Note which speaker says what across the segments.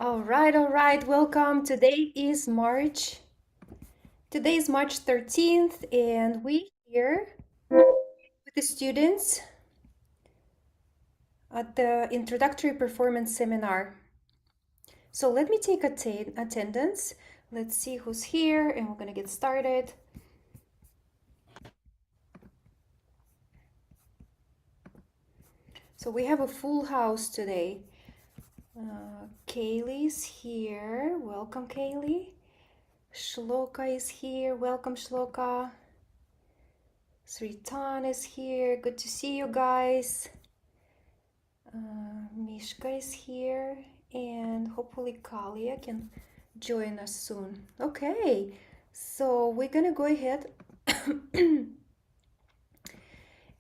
Speaker 1: All right. Welcome. Today is March 13th, and we here with the students at the Introductory Performance Seminar. So let me take attendance. Let's see who's here, and we're gonna get started. So we have a full house today. Kaylee's here. Welcome, Kaylee. Shloka is here. Welcome, Shloka. Sritan is here. Good to see you guys. Mishka is here, and hopefully Kalia can join us soon. Okay, so we're gonna go ahead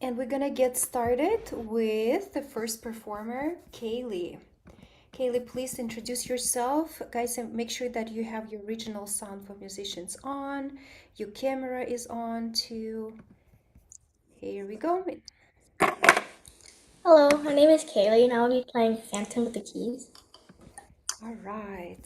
Speaker 1: and we're gonna get started with the first performer, Kaylee. Kaylee, please introduce yourself. Guys, and make sure that you have your original sound for musicians on. Your camera is on too. Here we go.
Speaker 2: Hello, my name is Kaylee and I'll be playing Phantom with the Keys.
Speaker 1: All right.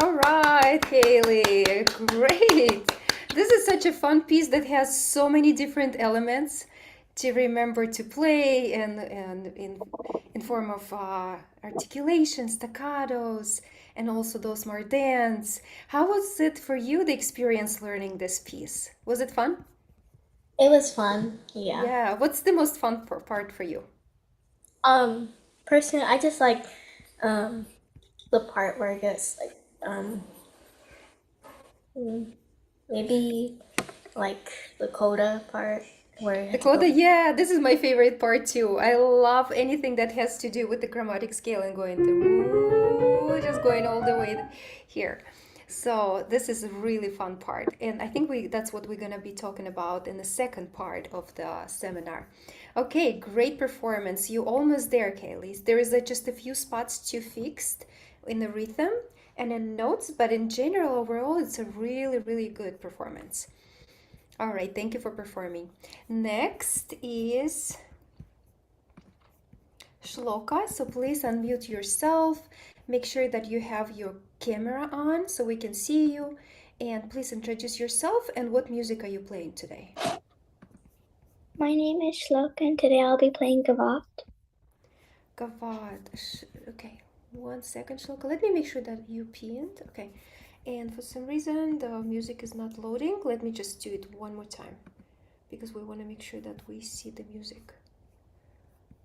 Speaker 1: All right, Kaylee, great. This is such a fun piece that has so many different elements to remember to play and in form of articulation, staccatos, and also those mordents. How was it for you, the experience learning this piece? Was it fun?
Speaker 2: It was fun, yeah.
Speaker 1: Yeah. What's the most fun part for you?
Speaker 2: Um, Personally, I just like um the part where it gets like mm, maybe like the coda part where you have to
Speaker 1: Dakota,
Speaker 2: go.
Speaker 1: yeah, this is my favorite part too. I love anything that has to do with the chromatic scale and going to just going all the way here. So this is a really fun part, and I think we that's what we're gonna be talking about in the second part of the seminar. Okay, great performance. You almost there, Kaylee. There is just a few spots to fixed in the rhythm and in notes, but in general, overall, it's a really, really good performance. All right, thank you for performing. Next is Shloka. So please unmute yourself. Make sure that you have your camera on so we can see you. And please introduce yourself and what music are you playing today?
Speaker 3: My name is Shlok and today I'll be playing Gavotte.
Speaker 1: Gavad. Okay, 1 second, Shloka. Let me make sure that you pinned. Okay. And for some reason, the music is not loading. Let me just do it one more time because we want to make sure that we see the music.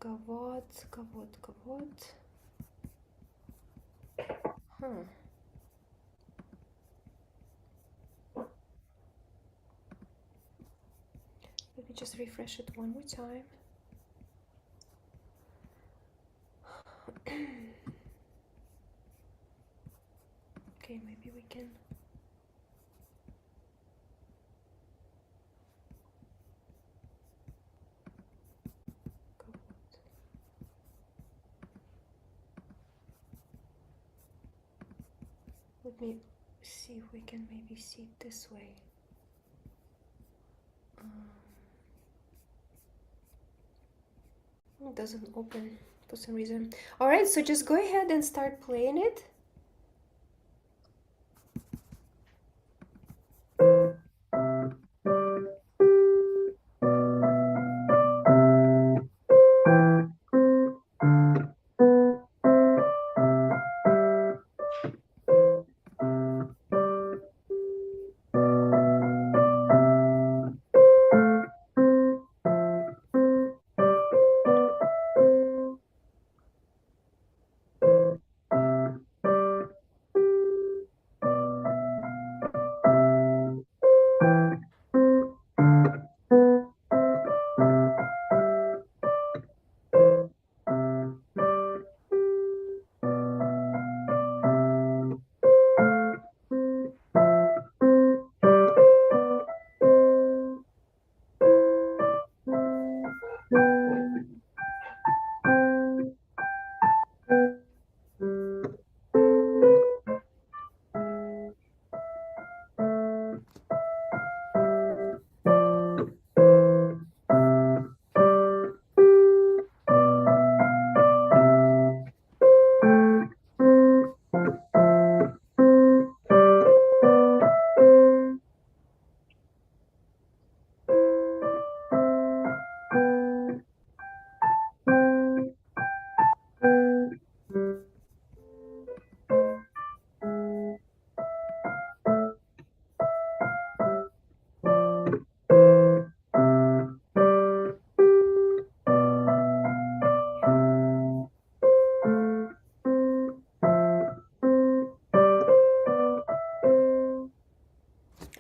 Speaker 1: Kavod, kavod, kavod. Let me just refresh it one more time. Okay, maybe we can. Let me see if we can maybe see it this way. It doesn't open for some reason. All right, so just go ahead and start playing it.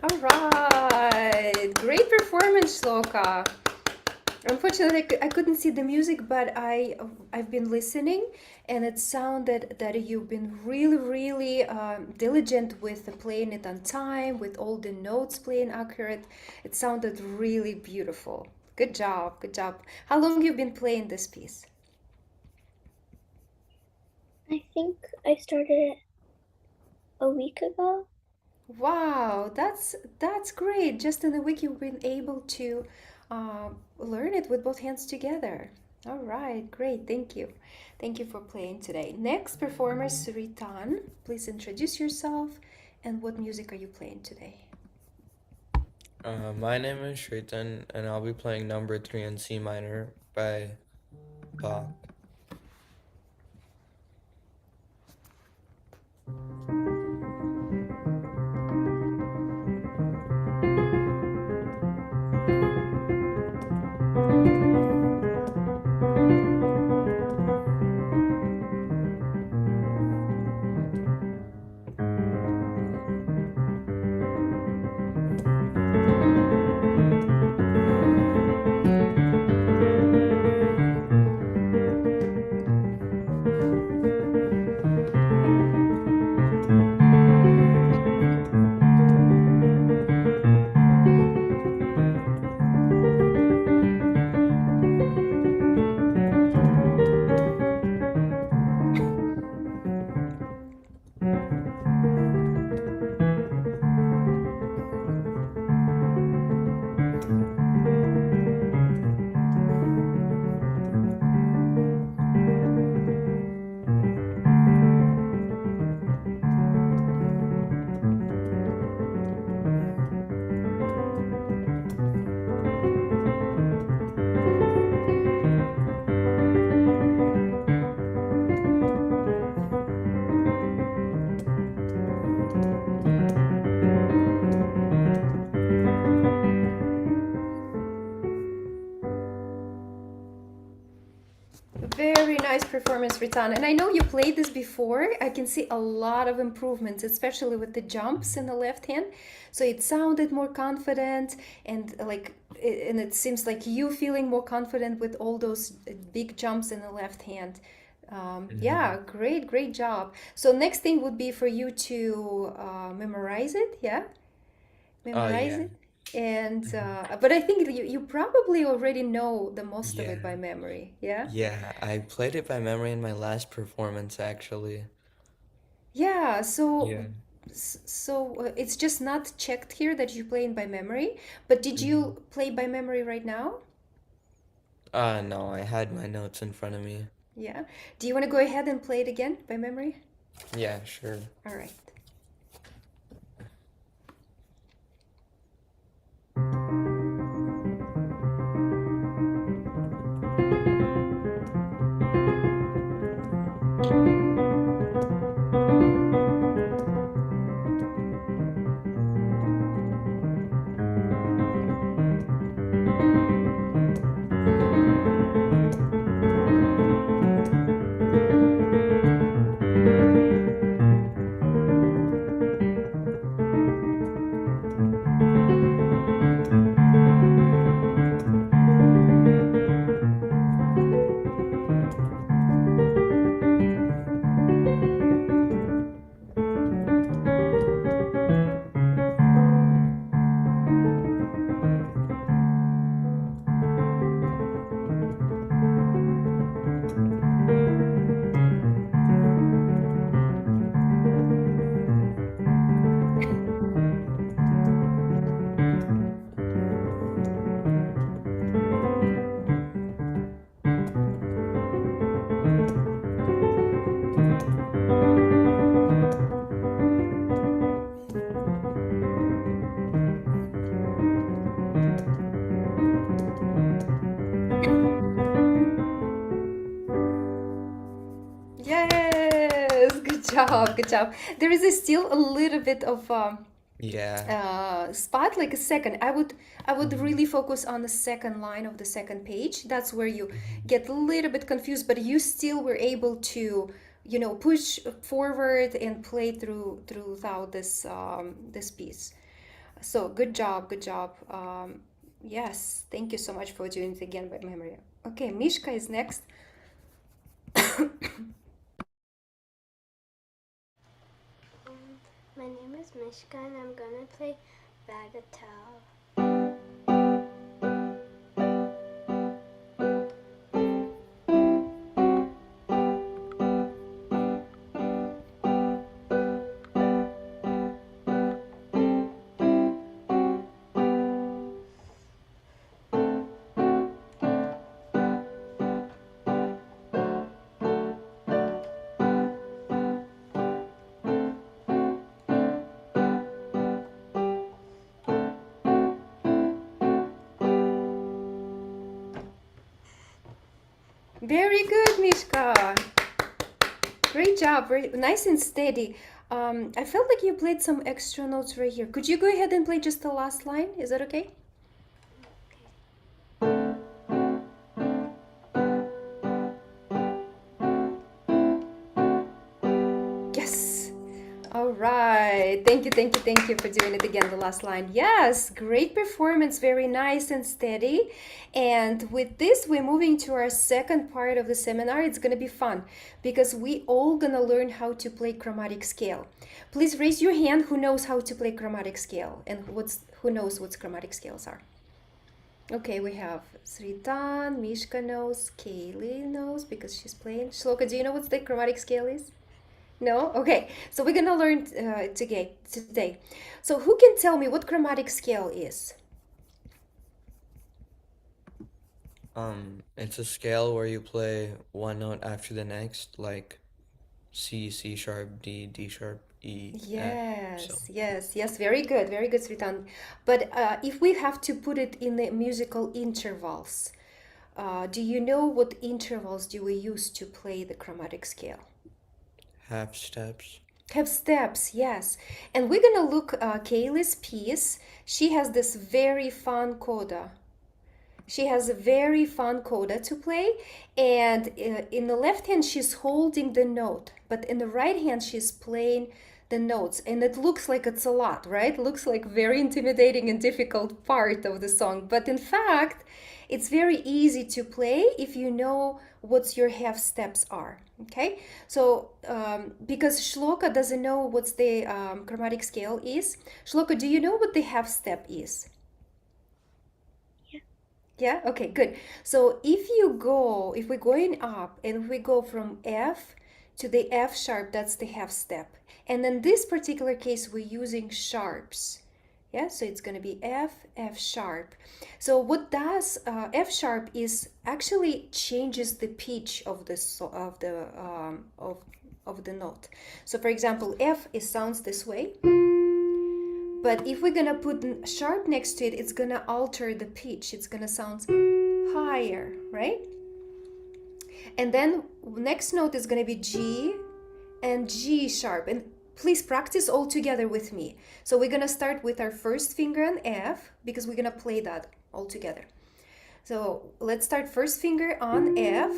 Speaker 1: All right, great performance, Shloka. Unfortunately, I couldn't see the music, but I've been listening, and it sounded that you've been really diligent with playing it on time, with all the notes playing accurate. It sounded really beautiful. Good job, good job. How long you been playing this piece?
Speaker 3: I think I started it a week ago.
Speaker 1: Wow, that's great. Just in a week, you've been able to learn it with both hands together. All right, great. Thank you. Thank you for playing today. Next performer, Suritan. Please introduce yourself and what music are you playing today?
Speaker 4: My name is Shaitan, and I'll be playing number 3 in C minor by Bach.
Speaker 1: Very nice performance, Ritan. And I know you played this before. I can see a lot of improvements, especially with the jumps in the left hand. So it sounded more confident, and and it seems like you feeling more confident with all those big jumps in the left hand. Yeah,
Speaker 4: Hmm.
Speaker 1: great, great job. So next thing would be for you to memorize it. Yeah,
Speaker 4: Oh
Speaker 1: memorize
Speaker 4: yeah.
Speaker 1: it. And
Speaker 4: Hmm.
Speaker 1: but I think you probably already know the most of it by
Speaker 4: Yeah.
Speaker 1: memory. Yeah.
Speaker 4: Yeah, I played it by memory in my last performance actually.
Speaker 1: Yeah, so
Speaker 4: Yeah.
Speaker 1: it's just not checked here that you playing by memory, but did
Speaker 4: Hmm.
Speaker 1: you play by memory right now?
Speaker 4: No, I had my notes in front of me.
Speaker 1: Yeah. Do you want to go ahead and play it again by memory?
Speaker 4: Yeah, sure.
Speaker 1: All right. Yes, good job, good job. There is still a little bit of
Speaker 4: Yeah.
Speaker 1: spot, like a second. I would
Speaker 4: Hmm.
Speaker 1: really focus on the second line of the second page. That's where you
Speaker 4: Hmm.
Speaker 1: get a little bit confused, but you still were able to, push forward and play throughout this piece. So good job, good job. Yes, thank you so much for doing it again by memory. Okay, Mishka is next.
Speaker 5: My name is Mishka and I'm gonna play Bagatelle.
Speaker 1: Very good, Mishka. Great job. Very nice and steady. I felt like you played some extra notes right here. Could you go ahead and play just the last line? Is that okay? Yes. All right. Thank you, thank you, thank you for doing it again, the last line. Yes, great performance, very nice and steady. And with this, we're moving to our second part of the seminar. It's going to be fun because we all going to learn how to play chromatic scale. Please raise your hand who knows how to play chromatic scale and who knows what chromatic scales are. Okay, we have Sritan, Mishka knows, Kaylee knows because she's playing. Shloka, do you know what the chromatic scale is? No? Okay, so we're gonna learn today. So who can tell me what chromatic scale is?
Speaker 4: It's a scale where you play one note after the next, like C, C sharp, D, D sharp, E, F. So,
Speaker 1: Yes, yes, yes, very good, Sritan. But if we have to put it in the musical intervals, do you know what intervals do we use to play the chromatic scale?
Speaker 4: half steps.
Speaker 1: Have steps, yes. And we're gonna look Kaylee's piece. She has this very fun coda. She has a very fun coda to play, and in the left hand she's holding the note, but in the right hand she's playing the notes, and it looks like it's a lot, right? Looks like very intimidating and difficult part of the song, but in fact, it's very easy to play if you know what your half steps are. Okay, so because Shloka doesn't know what the chromatic scale is, Shloka, do you know what the half step is? Yeah, okay, good. So if we're going up and we go from F to the F sharp, that's the half step. And in this particular case, we're using sharps. Yeah, so it's going to be F, F sharp. So what does F sharp is actually changes the pitch of the of the note. So for example, F it sounds this way. But if we're gonna put sharp next to it, it's gonna alter the pitch. It's gonna sound higher, right? And then next note is gonna be G and G sharp. And please practice all together with me. So we're gonna start with our first finger on F because we're gonna play that all together. So let's start first finger on F.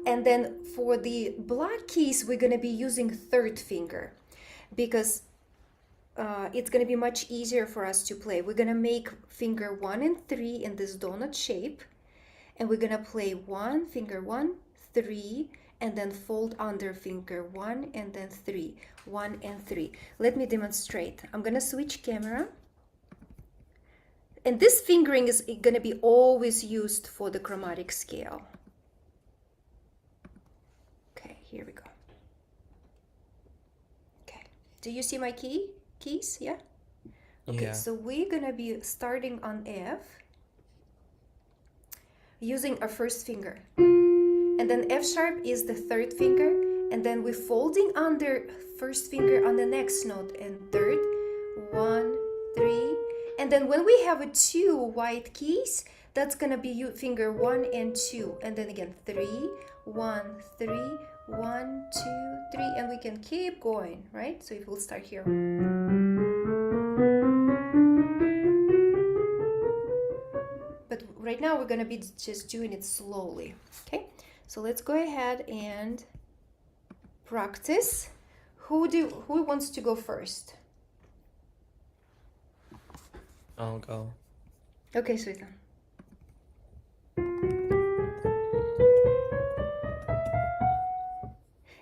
Speaker 1: And then for the black keys, we're gonna be using third finger because it's going to be much easier for us to play. We're going to make finger 1 and 3 in this donut shape, and we're going to play 1, finger 1, 3, and then fold under finger 1 and then 3, 1 and 3. Let me demonstrate. I'm going to switch camera. And this fingering is going to be always used for the chromatic scale. Okay, here we go. Okay, do you see my keys? Yeah. Okay,
Speaker 4: Yeah.
Speaker 1: so we're gonna be starting on F using our first finger, and then F sharp is the third finger, and then we're folding under first finger on the next note and third, 1, 3, and then when we have a 2 white keys, that's gonna be finger 1 and 2, and then again 3, 1, 3, 1, 2, 3, and we can keep going, right? So if we'll start here. But right now we're gonna be just doing it slowly. Okay, so let's go ahead and practice. Who wants to go first?
Speaker 4: I'll go.
Speaker 1: Okay, Sweta.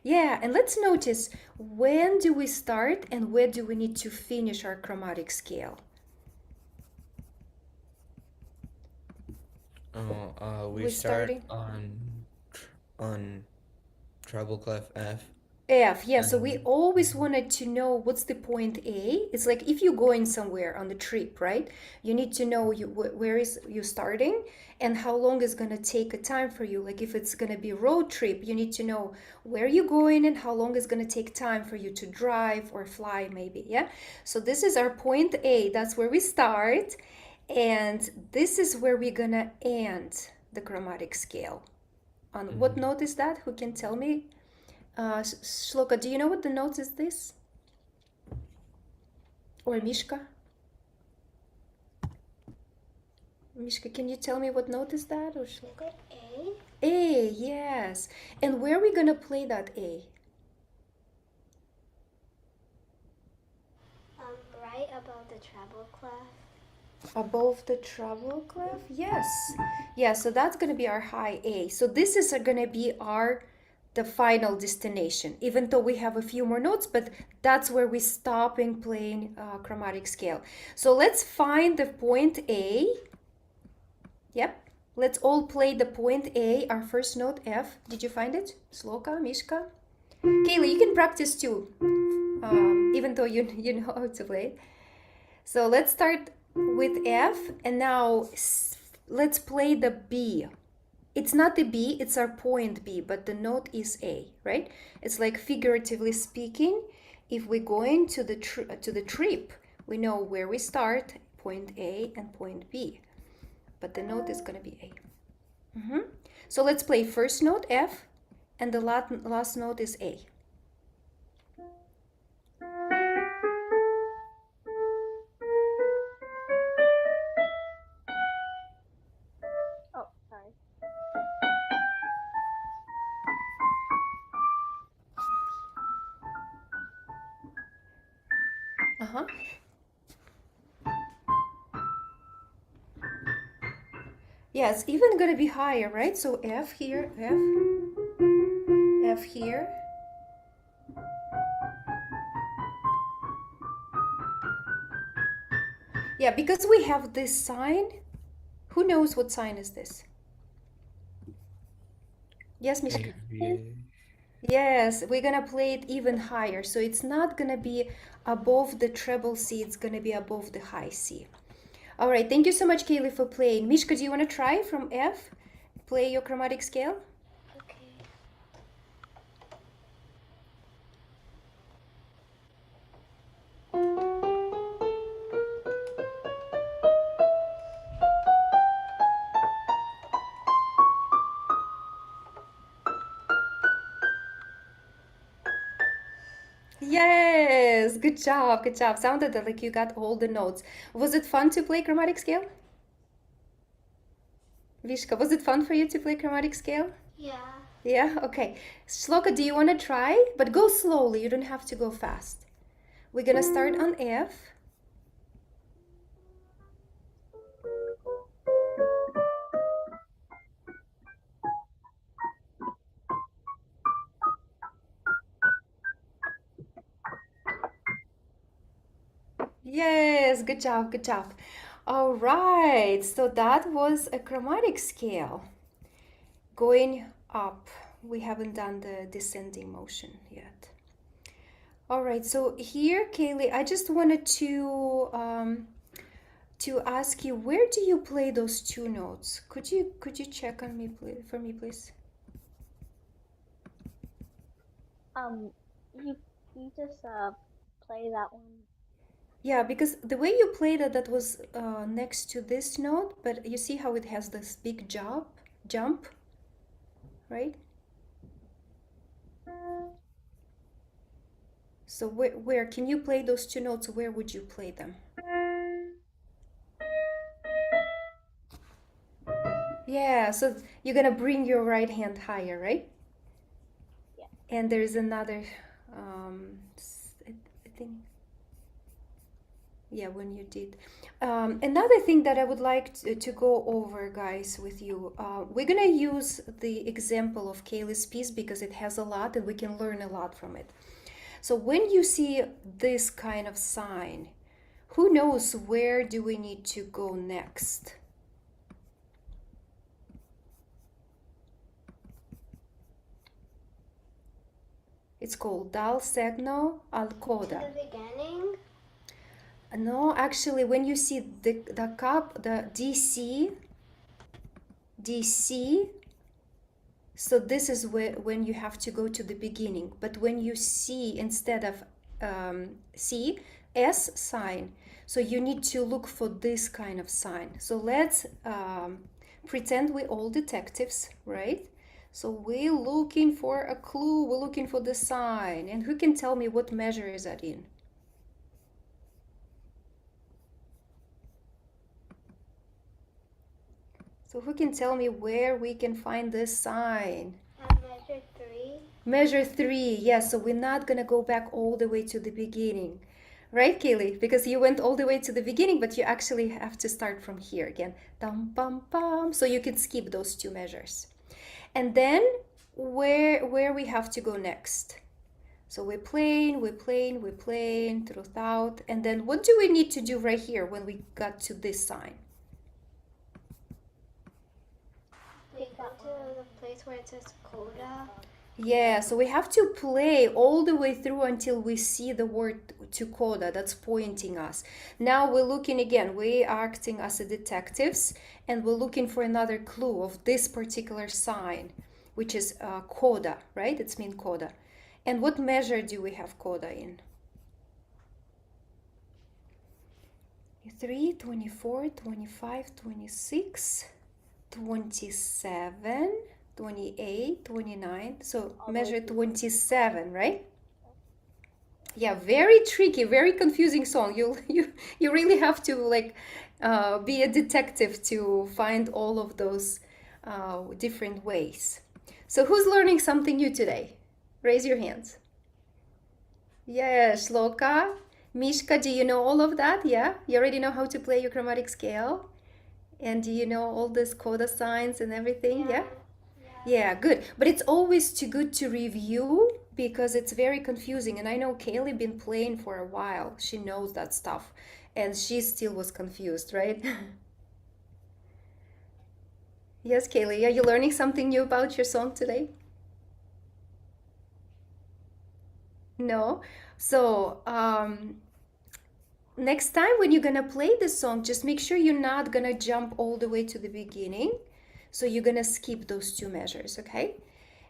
Speaker 1: Yeah, and let's notice when do we start and where do we need to finish our chromatic scale?
Speaker 4: We
Speaker 1: We're
Speaker 4: start
Speaker 1: starting
Speaker 4: on treble clef F.
Speaker 1: F, yeah, so we
Speaker 4: And
Speaker 1: always wanted to know what's the point A. It's like if you're going somewhere on the trip, right? You need to know where is you starting and how long is going to take a time for you. Like if it's going to be a road trip, you need to know where you're going and how long it's going to take time for you to drive or fly maybe, yeah? So this is our point A. That's where we start. And this is where we're going to end the chromatic scale. On what note is that? Who can tell me? Shloka, do you know what the note is this? Or Mishka? Mishka, can you tell me what note is that? Or Shloka?
Speaker 5: A.
Speaker 1: A, yes. And where are we gonna play that A?
Speaker 5: Right above the treble clef.
Speaker 1: Above the treble clef? Yes. Yeah, so that's gonna be our high A. So this is gonna be the final destination, even though we have a few more notes, but that's where we stop in playing chromatic scale. So let's find the point A. Yep, let's all play the point A, our first note F. Did you find it? Sloka, Mishka? Kaylee, you can practice too, even though you know how to play. So let's start with F, and now let's play the B. It's not the B, it's our point B, but the note is A, right? It's like figuratively speaking, if we're going to the trip, we know where we start, point A and point B, but the note is gonna be A. So let's play first note F, and the last note is A. Uh-huh. Yeah, it's even gonna be higher, right? So F here, F here. Yeah, because we have this sign. Who knows what sign is this? Yes, Mishka? Yes, we're gonna play it even higher. So it's not gonna be above the treble C, it's gonna be above the high C. All right, thank you so much, Kaylee, for playing. Mishka, do you want to try from F? Play your chromatic scale?
Speaker 5: Okay.
Speaker 1: Yes, good job, good job. Sounded like you got all the notes. Was it fun to play chromatic scale? Vishka, was it fun for you to play chromatic scale?
Speaker 5: Yeah.
Speaker 1: Yeah, okay. Shloka, do you want to try? But go slowly, you don't have to go fast. We're gonna start on F. Yes, good job, good job. All right, so that was a chromatic scale going up. We haven't done the descending motion yet. All right, so here, Kaylee, I just wanted to ask you, where do you play those two notes? Could you check on me, please, for me, please?
Speaker 2: You just play that one.
Speaker 1: Yeah, because the way you played it, that was next to this note, but you see how it has this big jump, right? So where can you play those two notes? Where would you play them? Yeah, so you're gonna bring your right hand higher, right?
Speaker 2: Yeah.
Speaker 1: And there's another, I think, yeah, when you did. Another thing that I would like to go over, guys, with you, we're gonna use the example of Kaylee's piece because it has a lot and we can learn a lot from it. So when you see this kind of sign, who knows where do we need to go next? It's called dal segno al
Speaker 5: To
Speaker 1: coda.
Speaker 5: the beginning.
Speaker 1: No, actually, when you see the cup, the DC, so this is when you have to go to the beginning. But when you see instead of C, S sign, so you need to look for this kind of sign. So let's pretend we're all detectives, right? So we're looking for a clue, we're looking for the sign. And who can tell me what measure is that in? So who can tell me where we can find this sign?
Speaker 5: Measure 3.
Speaker 1: Measure 3, yes, so we're not gonna go back all the way to the beginning. Right, Kaylee? Because you went all the way to the beginning, but you actually have to start from here again. Dum bum bum. So you can skip those two measures. And then where we have to go next? So we're playing throughout. And then what do we need to do right here when we got to this sign?
Speaker 5: We go to the place where it says coda.
Speaker 1: Yeah, so we have to play all the way through until we see the word to coda that's pointing us. Now we're looking again, we're acting as a detectives and we're looking for another clue of this particular sign, which is coda, right? It's mean coda. And what measure do we have coda in? 3, 24, 25, 26, 27, 28, 29. So measure 27, right? Yeah, very tricky, very confusing song. You really have to like be a detective to find all of those different ways. So who's learning something new today? Raise your hands. Yes, Shloka, Mishka, do you know all of that? Yeah? You already know how to play your chromatic scale? And do you know all these coda signs and everything? Yeah? Yeah, good. But it's always too good to review because it's very confusing. And I know Kaylee been playing for a while. She knows that stuff. And she still was confused, right? Yes, Kaylee, are you learning something new about your song today? No? So, next time when you're gonna play the song, just make sure you're not gonna jump all the way to the beginning. So you're gonna skip those two measures, okay?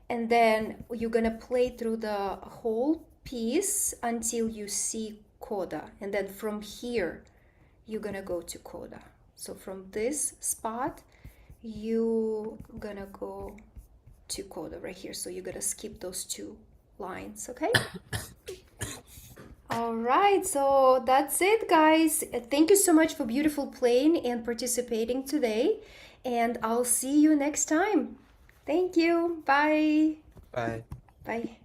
Speaker 1: And then you're gonna play through the whole piece until you see coda. And then from here, you're gonna go to coda. So from this spot, you gonna go to coda right here. So you're gonna skip those two lines, okay? All right, so that's it, guys. Thank you so much for beautiful playing and participating today. And I'll see you next time. Thank you. Bye.
Speaker 4: Bye.
Speaker 1: Bye.